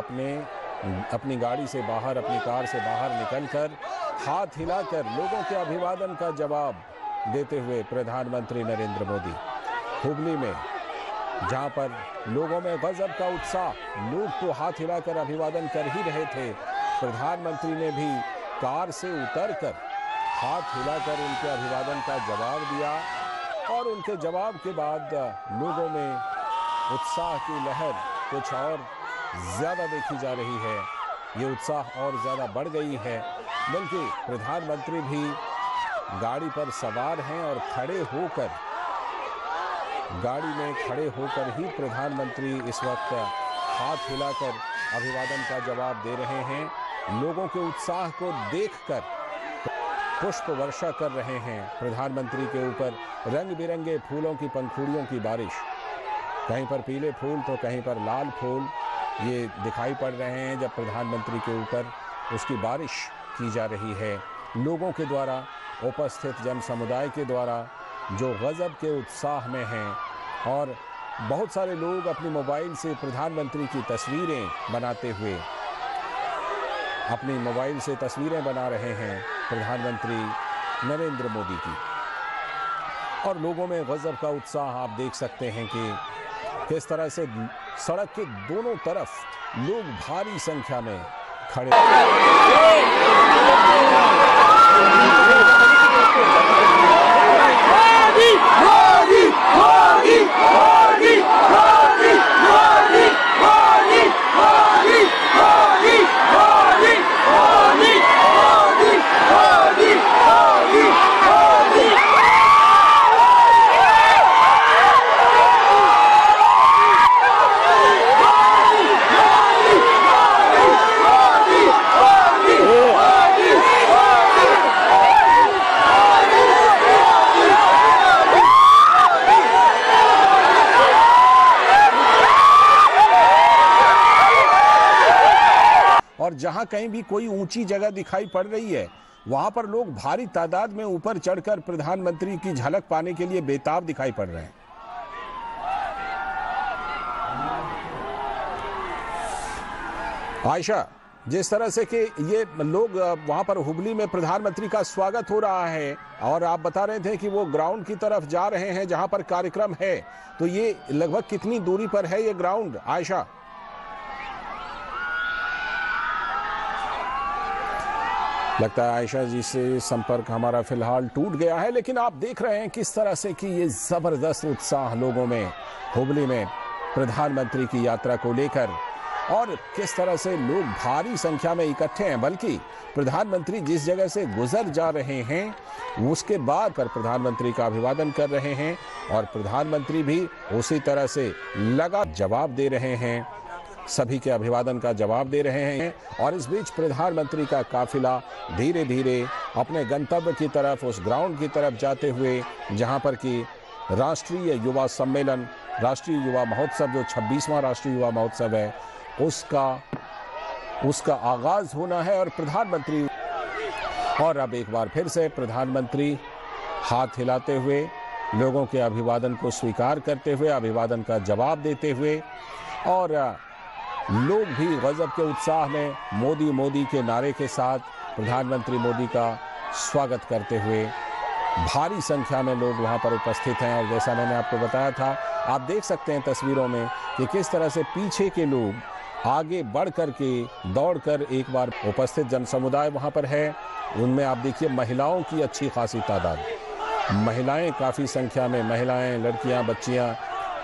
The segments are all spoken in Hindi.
अपनी गाड़ी से बाहर, अपनी कार से बाहर निकलकर हाथ हिलाकर लोगों के अभिवादन का जवाब देते हुए प्रधानमंत्री नरेंद्र मोदी हुबली में, जहां पर लोगों में गजब का उत्साह, लोग तो हाथ हिलाकर अभिवादन कर ही रहे थे, प्रधानमंत्री ने भी कार से उतरकर हाथ हिलाकर उनके अभिवादन का जवाब दिया और उनके जवाब के बाद लोगों में उत्साह की लहर कुछ और ज्यादा देखी जा रही है। ये उत्साह और ज्यादा बढ़ गई है, बल्कि प्रधानमंत्री भी गाड़ी पर सवार हैं और गाड़ी में खड़े होकर ही प्रधानमंत्री इस वक्त हाथ हिलाकर अभिवादन का जवाब दे रहे हैं। लोगों के उत्साह को देखकर पुष्प वर्षा कर रहे हैं। प्रधानमंत्री के ऊपर रंग बिरंगे फूलों की पंखुड़ियों की बारिश, कहीं पर पीले फूल तो कहीं पर लाल फूल ये दिखाई पड़ रहे हैं, जब प्रधानमंत्री के ऊपर उसकी बारिश की जा रही है। लोगों के द्वारा, उपस्थित जन समुदाय के द्वारा जो गजब के उत्साह में हैं, और बहुत सारे लोग अपनी मोबाइल से प्रधानमंत्री की तस्वीरें बनाते हुए अपनी मोबाइल से तस्वीरें बना रहे हैं प्रधानमंत्री नरेंद्र मोदी की। और लोगों में गजब का उत्साह आप देख सकते हैं कि किस तरह से सड़क के दोनों तरफ लोग भारी संख्या में खड़े और जहां कहीं भी कोई ऊंची जगह दिखाई पड़ रही है, वहां पर लोग भारी तादाद में ऊपर चढ़कर प्रधानमंत्री की झलक पाने के लिए बेताब दिखाई पड़ रहे हैं। आयशा, जिस तरह से कि ये लोग वहां पर हुबली में प्रधानमंत्री का स्वागत हो रहा है, और आप बता रहे थे कि वो ग्राउंड की तरफ जा रहे हैं जहां पर कार्यक्रम है, तो ये लगभग कितनी दूरी पर है ये ग्राउंड, आयशा? लगता है आयशा जी से संपर्क हमारा फिलहाल टूट गया है, लेकिन आप देख रहे हैं किस तरह से कि ये जबरदस्त उत्साह लोगों में हुबली में प्रधानमंत्री की यात्रा को लेकर, और किस तरह से लोग भारी संख्या में इकट्ठे हैं। बल्कि प्रधानमंत्री जिस जगह से गुजर जा रहे हैं उसके बाद पर प्रधानमंत्री का अभिवादन कर रहे हैं, और प्रधानमंत्री भी उसी तरह से लगातार जवाब दे रहे हैं, सभी के अभिवादन का जवाब दे रहे हैं। और इस बीच प्रधानमंत्री का काफिला धीरे धीरे अपने गंतव्य की तरफ, उस ग्राउंड की तरफ जाते हुए जहां पर कि राष्ट्रीय युवा सम्मेलन, राष्ट्रीय युवा महोत्सव, जो 26वां राष्ट्रीय युवा महोत्सव है, उसका आगाज होना है। और प्रधानमंत्री, और अब एक बार फिर से प्रधानमंत्री हाथ हिलाते हुए लोगों के अभिवादन को स्वीकार करते हुए, अभिवादन का जवाब देते हुए, और लोग भी गजब के उत्साह में मोदी मोदी के नारे के साथ प्रधानमंत्री मोदी का स्वागत करते हुए भारी संख्या में लोग वहां पर उपस्थित हैं। और जैसा मैंने आपको बताया था, आप देख सकते हैं तस्वीरों में कि किस तरह से पीछे के लोग आगे बढ़ करके दौड़कर एक बार उपस्थित जन समुदाय वहां पर है, उनमें आप देखिए महिलाओं की अच्छी खासी तादाद, महिलाएं काफ़ी संख्या में, महिलाएं, लड़कियां, बच्चियां,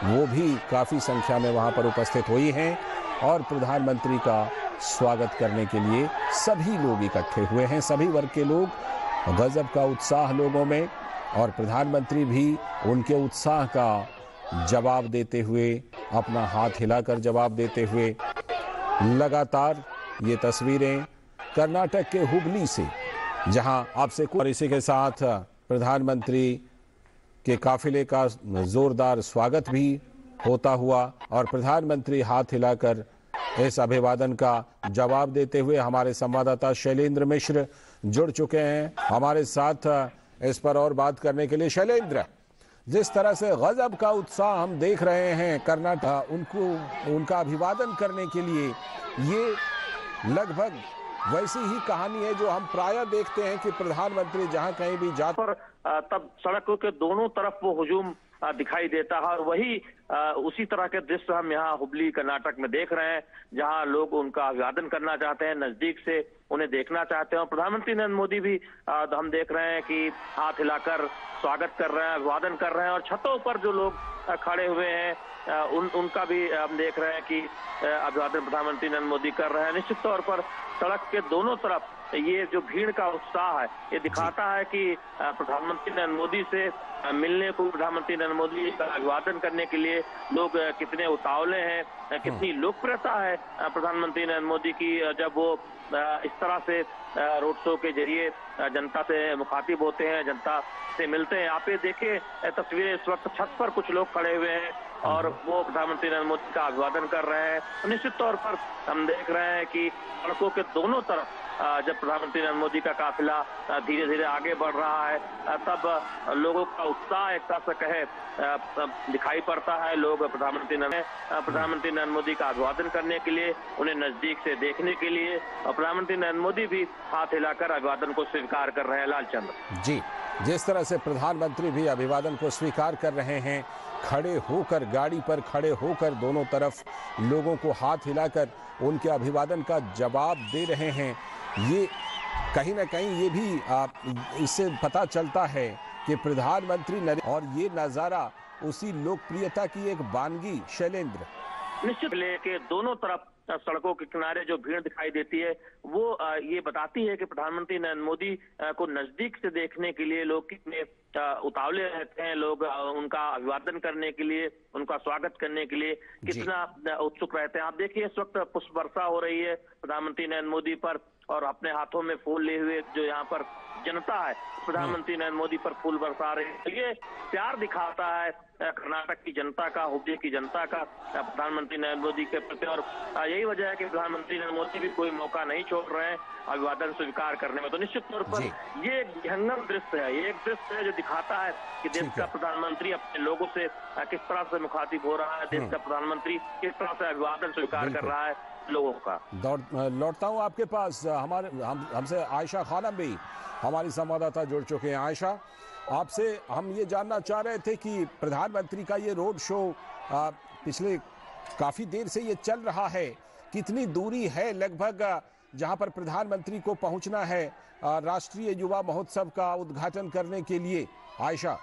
वो भी काफ़ी संख्या में वहां पर उपस्थित हुई हैं। और प्रधानमंत्री का स्वागत करने के लिए सभी लोग इकट्ठे हुए हैं, सभी वर्ग के लोग, गजब का उत्साह लोगों में, और प्रधानमंत्री भी उनके उत्साह का जवाब देते हुए, अपना हाथ हिलाकर जवाब देते हुए। लगातार ये तस्वीरें कर्नाटक के हुबली से, जहां आपसे और इसी के साथ प्रधानमंत्री के काफिले का जोरदार स्वागत भी होता हुआ, और प्रधानमंत्री हाथ हिलाकर इस अभिवादन का जवाब देते हुए। हमारे संवाददाता शैलेंद्र मिश्र जुड़ चुके हैं हमारे साथ इस पर और बात करने के लिए। शैलेंद्र, जिस तरह से गजब का उत्साह हम देख रहे हैं कर्नाटक उनका अभिवादन करने के लिए, ये लगभग वैसी ही कहानी है जो हम प्रायः देखते हैं कि प्रधानमंत्री जहां कहीं भी जाते पर तब सड़कों के दोनों तरफ वो हुजूम दिखाई देता है और वही उसी तरह के दृश्य हम यहाँ हुबली कर्नाटक में देख रहे हैं, जहां लोग उनका अभिवादन करना चाहते हैं, नजदीक से उन्हें देखना चाहते हैं। और प्रधानमंत्री नरेंद्र मोदी भी हम देख रहे हैं कि हाथ हिलाकर स्वागत कर रहे हैं, अभिवादन कर रहे हैं। और छतों पर जो लोग खड़े हुए हैं उनका भी हम देख रहे हैं कि अभिवादन प्रधानमंत्री नरेंद्र मोदी कर रहे हैं। निश्चित तौर पर सड़क के दोनों तरफ ये जो भीड़ का उत्साह है, ये दिखाता है कि प्रधानमंत्री नरेंद्र मोदी से मिलने को, प्रधानमंत्री नरेंद्र मोदी का अभिवादन करने के लिए लोग कितने उतावले हैं, कितनी लोकप्रियता है प्रधानमंत्री नरेंद्र मोदी की जब वो इस तरह से रोड शो के जरिए जनता से मुखातिब होते हैं, जनता से मिलते हैं। आप ये देखिए तस्वीरें, इस वक्त छत पर कुछ लोग खड़े हुए हैं और वो प्रधानमंत्री नरेंद्र मोदी का अभिवादन कर रहे हैं। निश्चित तौर पर हम देख रहे हैं कि सड़कों के दोनों तरफ जब प्रधानमंत्री नरेंद्र मोदी का काफिला धीरे धीरे आगे बढ़ रहा है, तब लोगों का उत्साह एक तरह से कहे दिखाई पड़ता है। लोग प्रधानमंत्री नरेंद्र मोदी का अभिवादन करने के लिए, उन्हें नजदीक से देखने के लिए, और प्रधानमंत्री नरेंद्र मोदी भी हाथ हिलाकर अभिवादन को स्वीकार कर रहे हैं। लालचंद्र जी, जिस तरह से प्रधानमंत्री भी अभिवादन को स्वीकार कर रहे हैं, खड़े होकर, गाड़ी पर खड़े होकर दोनों तरफ लोगों को हाथ हिलाकर उनके अभिवादन का जवाब दे रहे हैं, ये कहीं ना कहीं ये भी इससे पता चलता है कि प्रधानमंत्री नरेंद्र, और ये नजारा उसी लोकप्रियता की एक वानगी। शैलेंद्र, निश्चित लेके दोनों तरफ सड़कों के किनारे जो भीड़ दिखाई देती है वो ये बताती है कि प्रधानमंत्री नरेंद्र मोदी को नजदीक से देखने के लिए लोग कितने उतावले रहते हैं, लोग उनका अभिवादन करने के लिए, उनका स्वागत करने के लिए कितना उत्सुक रहते हैं। आप देखिए इस वक्त पुष्प वर्षा हो रही है प्रधानमंत्री नरेंद्र मोदी पर, और अपने हाथों में फूल लिए हुए जो यहाँ पर जनता है प्रधानमंत्री नरेंद्र मोदी पर फूल बरसा रही है। ये प्यार दिखाता है कर्नाटक की जनता का, हुबली की जनता का प्रधानमंत्री नरेंद्र मोदी के प्रति। और यही वजह है कि प्रधानमंत्री नरेंद्र मोदी भी कोई मौका नहीं छोड़ रहे हैं अभिवादन स्वीकार करने में। तो निश्चित तौर पर ये एक विहंगम दृश्य है, ये एक दृश्य है जो दिखाता है कि देश का प्रधानमंत्री अपने लोगों से किस तरह से मुखातिब हो रहा है, देश का प्रधानमंत्री किस तरह से अभिवादन स्वीकार कर रहा है लोगों का। लौटता हूँ आपके पास, हमसे आयशा खानम भी हमारी संवाददाता जुड़ चुके हैं। आयशा, आपसे हम ये जानना चाह रहे थे कि प्रधानमंत्री का ये रोड शो पिछले काफी देर से ये चल रहा है, कितनी दूरी है लगभग जहां पर प्रधानमंत्री को पहुंचना है राष्ट्रीय युवा महोत्सव का उद्घाटन करने के लिए? आयशा,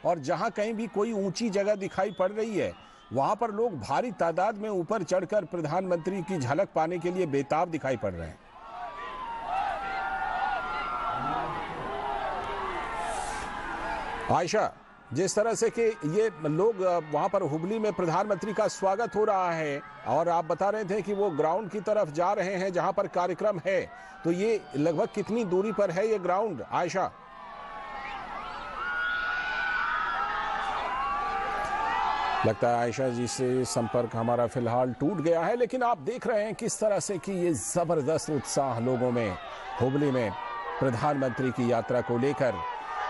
और जहां कहीं भी कोई ऊंची जगह दिखाई पड़ रही है वहां पर लोग भारी तादाद में ऊपर चढ़कर प्रधानमंत्री की झलक पाने के लिए बेताब दिखाई पड़ रहे हैं। आयशा, जिस तरह से कि ये लोग वहां पर हुबली में प्रधानमंत्री का स्वागत हो रहा है और आप बता रहे थे कि वो ग्राउंड की तरफ जा रहे हैं जहां पर कार्यक्रम है, तो ये लगभग कितनी दूरी पर है ये ग्राउंड? आयशा, लगता है आयशा जी से संपर्क हमारा फिलहाल टूट गया है, लेकिन आप देख रहे हैं किस तरह से कि ये जबरदस्त उत्साह लोगों में हुबली में प्रधानमंत्री की यात्रा को लेकर,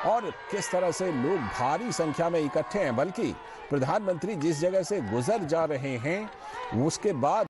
और किस तरह से लोग भारी संख्या में इकट्ठे हैं। बल्कि प्रधानमंत्री जिस जगह से गुजर जा रहे हैं उसके बाद